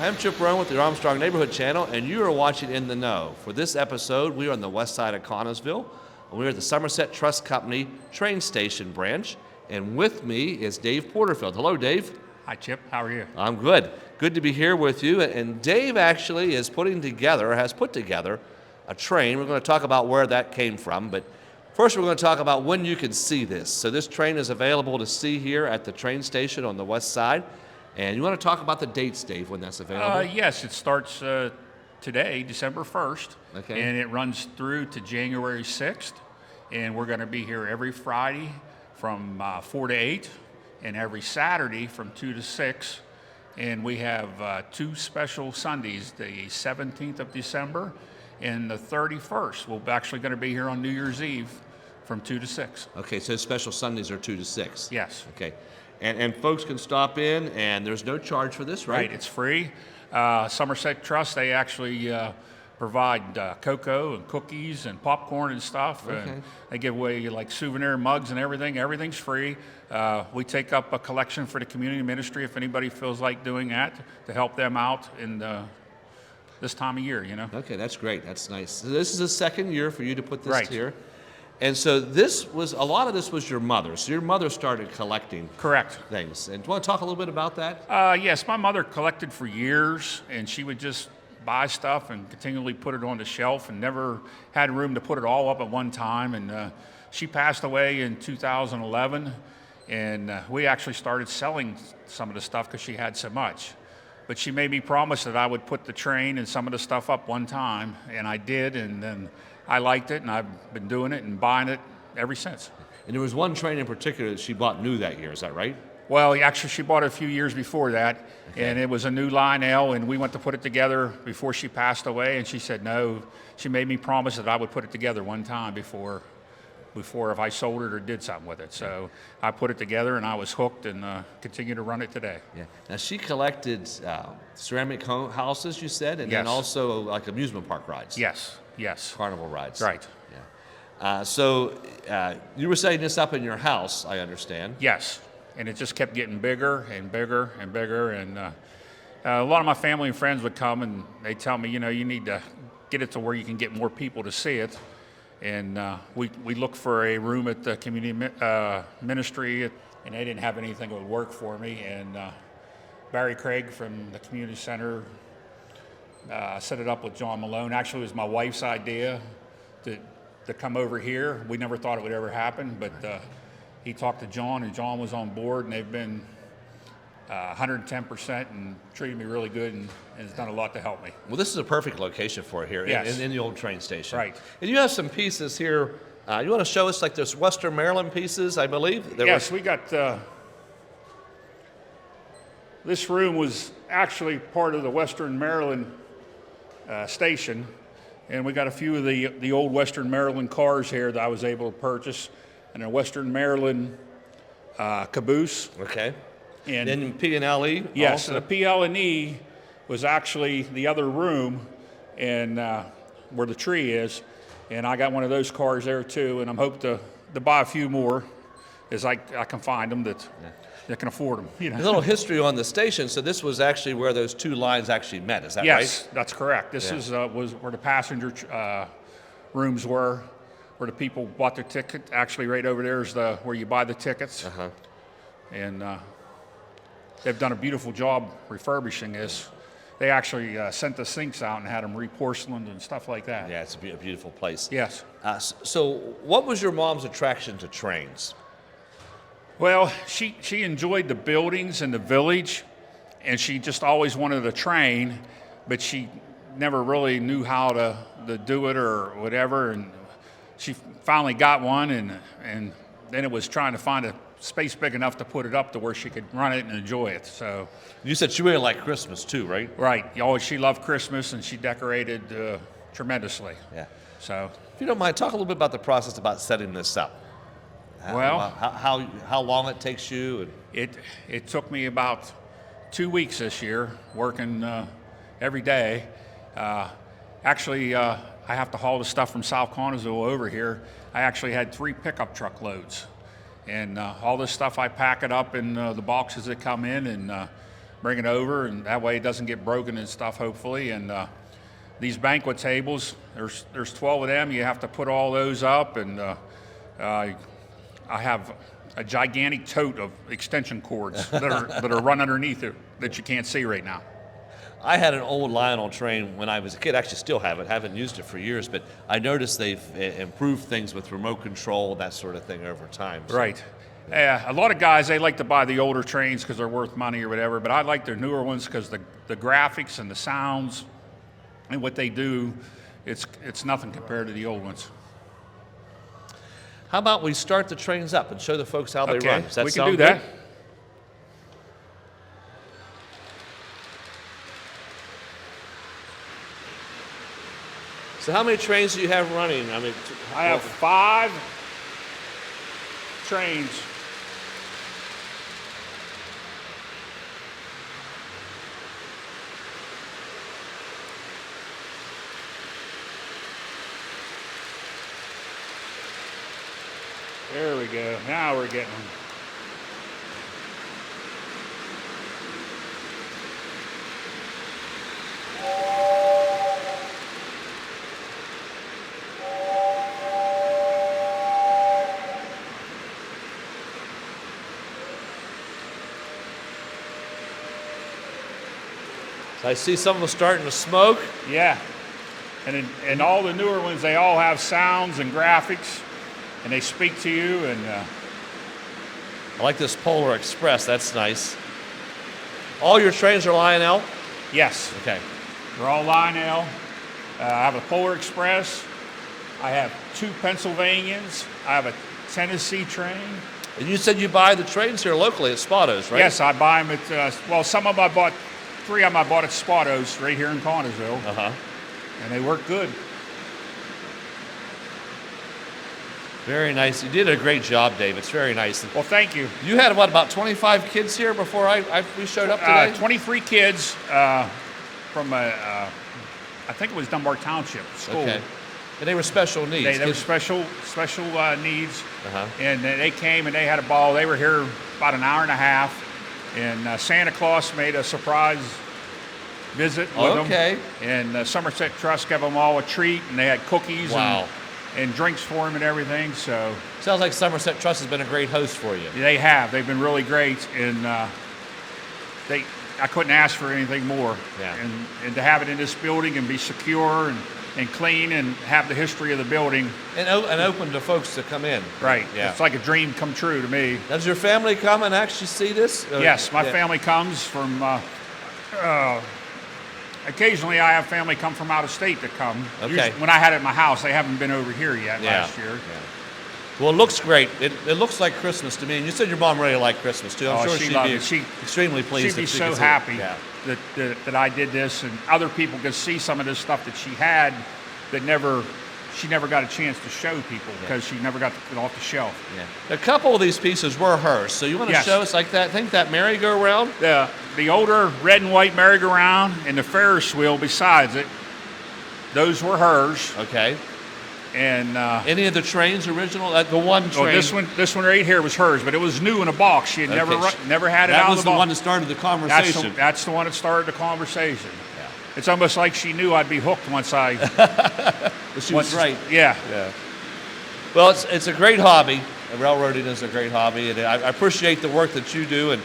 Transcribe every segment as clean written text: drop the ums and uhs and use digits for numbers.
I'm Chip Roan with the Armstrong Neighborhood Channel, and you are watching In the Know. For this episode, we are on the west side of Connellsville, and we're at the Somerset Trust Company train station branch, and with me is Dave Porterfield. Hello, Dave. Hi, Chip. How are you? I'm good. Good to be here with you, and Dave actually has put together a train. We're going to talk about where that came from, but first we're going to talk about when you can see this. So this train is available to see here at the train station on the west side. And you want to talk about the dates, Dave, when that's available? Yes, it starts today, December 1st, Okay. and it runs through to January 6th. And we're going to be here every Friday from 4 to 8, and every Saturday from 2 to 6. And we have two special Sundays, the 17th of December and the 31st. We're actually going to be here on New Year's Eve from 2 to 6. Okay, so special Sundays are 2 to 6. Yes. Okay. And folks can stop in, and there's no charge for this, right? Right, it's free. Somerset Trust, they actually provide cocoa and cookies and popcorn and stuff. Okay. And they give away like souvenir mugs and everything. Everything's free. We take up a collection for the community ministry if anybody feels like doing that to help them out in this time of year, you know. Okay, that's great. That's nice. So this is the second year for you to put this Right. here. And so a lot of this was your mother. So your mother started collecting Correct. things. And do you want to talk a little bit about that? Yes, my mother collected for years, and she would just buy stuff and continually put it on the shelf and never had room to put it all up at one time. And she passed away in 2011, and we actually started selling some of the stuff because she had so much. But she made me promise that I would put the train and some of the stuff up one time, and I did, and then I liked it, and I've been doing it and buying it ever since. And there was one train in particular that she bought new that year. Is that right? Well, actually, she bought it a few years before that, Okay. and it was a new Lionel, and we went to put it together before she passed away, and she said no. She made me promise that I would put it together one time before if I sold it or did something with it. So I put it together, and I was hooked, and continue to run it today. Yeah. Now she collected ceramic houses, you said, and then Yes. also like amusement park rides. Yes. Carnival rides. Right. Yeah. So you were setting this up in your house, I understand. Yes, and it just kept getting bigger and bigger and bigger, and a lot of my family and friends would come, and they'd tell me, you know, you need to get it to where you can get more people to see it. And we looked for a room at the community ministry, and they didn't have anything that would work for me. And Barry Craig from the community center set it up with John Malone. Actually, it was my wife's idea to come over here. We never thought it would ever happen, but he talked to John, and John was on board, and they've been 110% and treated me really good, and has done a lot to help me. Well, this is a perfect location for it here Yes. in the old train station. Right. And you have some pieces here. You want to show us like there's Western Maryland pieces, I believe? Yes, we got, this room was actually part of the Western Maryland station, and we got a few of the old Western Maryland cars here that I was able to purchase, and a Western Maryland caboose. Okay. And Then P&LE. yes, also. the PL&E was actually the other room, and where the tree is, and I got one of those cars there too, and I'm hoping to buy a few more as I can find them that can afford them. You know. A little history on the station. So this was actually where those two lines actually met. Is that right? Yes, that's correct. This Yeah. was where the passenger rooms were, where the people bought their ticket. Actually, right over there is where you buy the tickets. Uh-huh. And they've done a beautiful job refurbishing this. They actually sent the sinks out and had them re-porcelained and stuff like that. Yeah, it's a beautiful place. Yes. So what was your mom's attraction to trains? Well, she enjoyed the buildings and the village, and she just always wanted a train, but she never really knew how to do it or whatever. And she finally got one, and then it was trying to find a space big enough to put it up to where she could run it and enjoy it. So, You said she really liked Christmas too, right? right, she loved Christmas, and she decorated tremendously. Yeah. So, If you don't mind, talk a little bit about the process about setting this up. Well- how long it takes you. And it took me about 2 weeks this year, working every day. Actually, I have to haul the stuff from South Connellsville over here. I actually had 3 pickup truck loads. And all this stuff, I pack it up in the boxes that come in, and bring it over, and that way it doesn't get broken and stuff, hopefully. And these banquet tables, there's 12 of them. You have to put all those up, and I have a gigantic tote of extension cords that are run underneath it that you can't see right now. I had an old Lionel train when I was a kid. Actually, still have it. Haven't used it for years, but I noticed they've improved things with remote control, that sort of thing over time. So. Right. Yeah, a lot of guys, they like to buy the older trains because they're worth money or whatever, but I like the newer ones because the graphics and the sounds and what they do, it's nothing compared to the old ones. How about we start the trains up and show the folks how they run? Does that we can sound do that. good? So how many trains do you have running? I have 5 trains. There we go. Now we're getting them. So I see some of them starting to smoke. Yeah, and all the newer ones, they all have sounds and graphics, and they speak to you. And I like this Polar Express. That's nice. All your trains are Lionel? yes, Okay. they're all Lionel. I have a Polar Express. I have 2 Pennsylvanians. I have a Tennessee train. And you said you buy the trains here locally at Spotto's, right? Yes, I buy them at, well, some of them I bought, 3 of them I bought at Spotto's right here in Connellsville, Uh-huh. and they work good. Very nice. You did a great job, Dave. It's very nice. Well, thank you. You had, what, about 25 kids here before we showed up today? 23 kids from, I think it was Dunbar Township School. Okay. And they were special needs. They were Kids- special needs, Uh-huh. and they came and they had a ball. They were here about an hour and a half, and Santa Claus made a surprise visit with Okay. them. And Somerset Trust gave them all a treat, and they had cookies Wow. and drinks for them and everything. So Sounds like Somerset Trust has been a great host for you. they have. They've been really great, and I couldn't ask for anything more. Yeah. And to have it in this building and be secure and clean and have the history of the building. And open to folks to come in. Right. Yeah. It's like a dream come true to me. Does your family come and actually see this? Yes, my Yeah. family comes from, occasionally I have family come from out of state to come. Okay. Usually when I had it at my house, they haven't been over here yet Yeah. last year. Yeah. Well, it looks great. It looks like Christmas to me. And you said your mom really liked Christmas too. I'm Oh, sure she she'd loved be it. She- extremely pleased. She'd be if she so could see it. happy Yeah. that I did this, and other people could see some of this stuff that she had that she never got a chance to show people because she never got to put it off the shelf. Yeah. A couple of these pieces were hers. So you want to Yes. show us like that? I think that merry-go-round. The older red and white merry-go-round and the Ferris wheel besides it, those were hers. Okay. And Any of the trains original? The one train. this one right here was hers, but it was new in a box. She had Okay. never had it That out was of the the box. one that started the conversation. That's the one that started the conversation. Yeah. It's almost like she knew I'd be hooked once I. But she was right. Yeah. Yeah. Well, it's a great hobby. Railroading is a great hobby, and I appreciate the work that you do and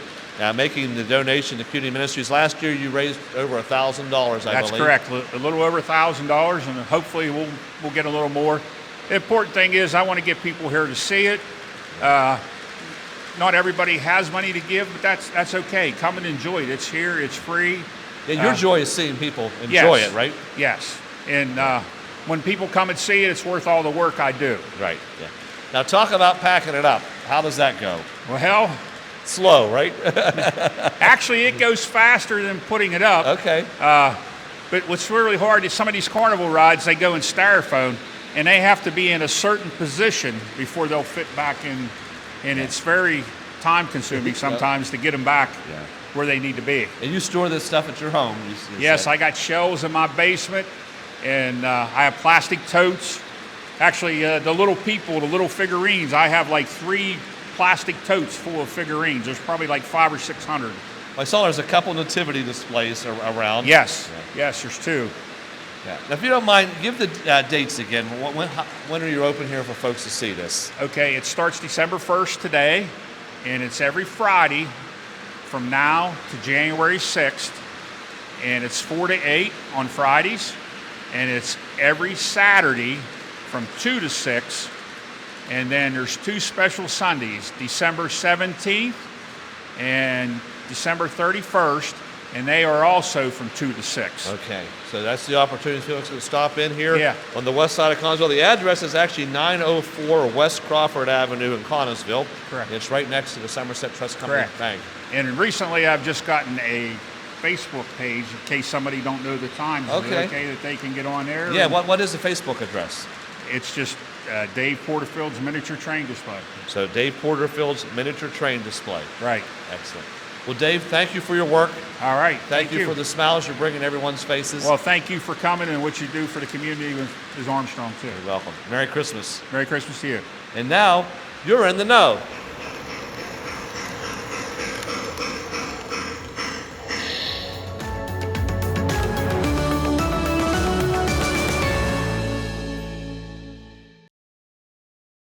making the donation to Community Ministries. Last year, you raised over $1,000, I believe. That's correct. A little over $1,000, and hopefully we'll get a little more. The important thing is I want to get people here to see it. Not everybody has money to give, but that's okay. Come and enjoy it. It's here. It's free. And your joy is seeing people enjoy it, right? Yes. And when people come and see it, it's worth all the work I do. Right. Yeah. Now talk about packing it up. How does that go? Well, Slow, right? actually, it goes faster than putting it up. Okay. But what's really hard is some of these carnival rides, they go in styrofoam, and they have to be in a certain position before they'll fit back in. And it's very time-consuming sometimes to get them back where they need to be. And you store this stuff at your home? You Yes, said. I got shelves in my basement, and I have plastic totes. Actually, the little people, the little figurines, I have like 3 plastic totes full of figurines. There's probably like 500 or 600 I saw there's a couple nativity displays around. Yes, Yeah. yes, there's two. Yeah. Now, if you don't mind, give the dates again. When are you open here for folks to see this? Okay, it starts December 1st today, and it's every Friday from now to January 6th, and it's 4 to 8 on Fridays, and it's every Saturday from 2 to 6, and then there's two special Sundays, December 17th and December 31st, and they are also from 2 to 6. Okay, so that's the opportunity for folks to stop in here Yeah. on the west side of Connellsville. The address is actually 904 West Crawford Avenue in Connellsville. Correct. It's right next to the Somerset Trust Company Correct. Bank. And recently I've just gotten a Facebook page in case somebody don't know the times. Is it Okay. okay that they can get on there? Yeah, And what is the Facebook address? It's just Dave Porterfield's miniature train display. So Dave Porterfield's miniature train display. Right. Excellent. Well, Dave, thank you for your work. All right. Thank you for the smiles you're bringing everyone's faces. Well, thank you for coming, and what you do for the community is Armstrong too. You're welcome. Merry Christmas. Merry Christmas to you. And now, you're in the know.